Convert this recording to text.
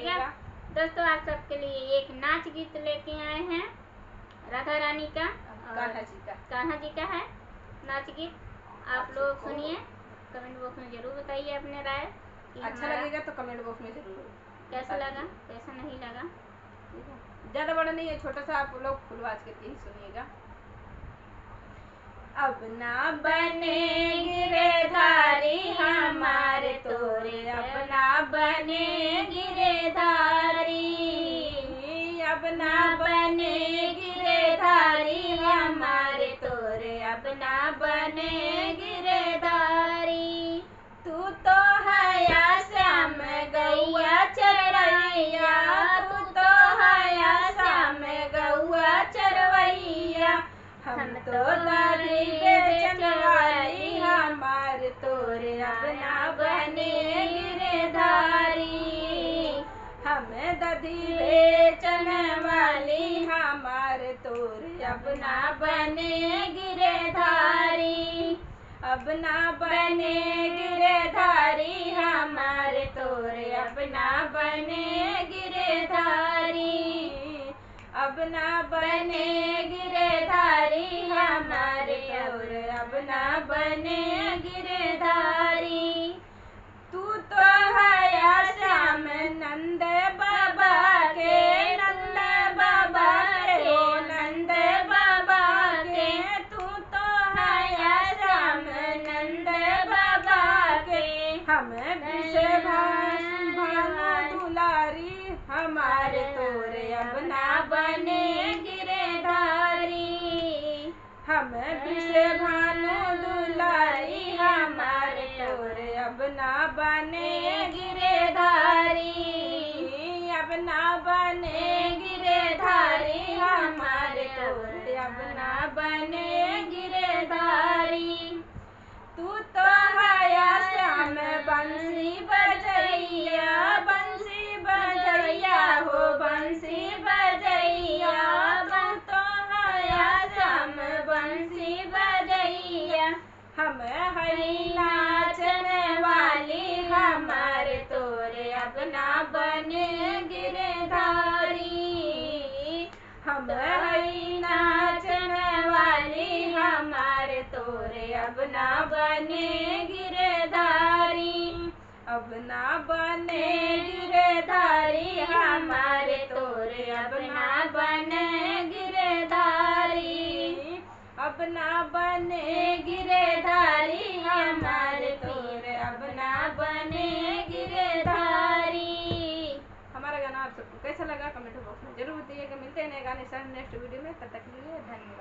सुनिएगा। दोस्तों आप सबके लिए एक नाच गीत लेके आए हैं, राधा रानी का, कान्हा जी का है नाच गीत। आप लोग सुनिए, कमेंट बॉक्स में जरूर बताइए अपने राय। अच्छा लगेगा तो कमेंट बॉक्स में जरूर कैसा लगा कैसा नहीं लगा। ज्यादा बड़ा नहीं है, छोटा सा, आप लोग फुल आवाज करके ही सुनिएगा। अब ना बने गिरधारी हमारे तोरे, अब ना बने गिरधारी, अब ना बने गिरधारी हमारे तोरे, अब ना बने गिरधारी। तू तो है श्याम गौआ चरवैया, तू तो है श्याम गौआ चरवैया, हम तो दारी बेचन वाली हमारे तोरे, अब ना बने गिरधारी। हम दधी बेचन वाली हमारे तोरे, अब ना बने गिरधारी, अब ना बने गिरधारी हमारे तोरे, अब ना बने गिरधारी, अब ना बने गिरधारी हमारे तोरे, अब ना बने गिरधारी। तू तो है श्याम नंद बाबा के, नंद बाबा के, ओ नंद बाबा के, तू तो है श्याम नंद बाबा के। हम विषे भानु दुलारी हमारे तोरे, अब ना बने गिरधारी, हम विषे भानु दुलारी हमारे तोरे, अब ना बने गिरधारी, अब ना बने गिरधारी हमारे तोरे, अब ना बने गिरधारी। तू तो है श्याम बंसी बजैया, बंसी बजैया हो बंसी बजैया, तू तो है श्याम बंसी बजैया। हम हई नाचन वाली हमारे तोरे, अब ना बने गिरधारी, हम हई नाचन वाली हमारे तोरे, अब ना बने गिरधारी, अब ना बने गिरधारी हमारे तोरे, अब ना बने गिरधारी, अब ना बने गिरधारी हमारे तोरे, अब ना बने गिरधारी। हमारा गाना आप सबको कैसा लगा कमेंट बॉक्स में जरूर बताइएगा। मिलते हैं नए गाने साथ नेक्स्ट वीडियो में, तब तक के लिए धन्यवाद।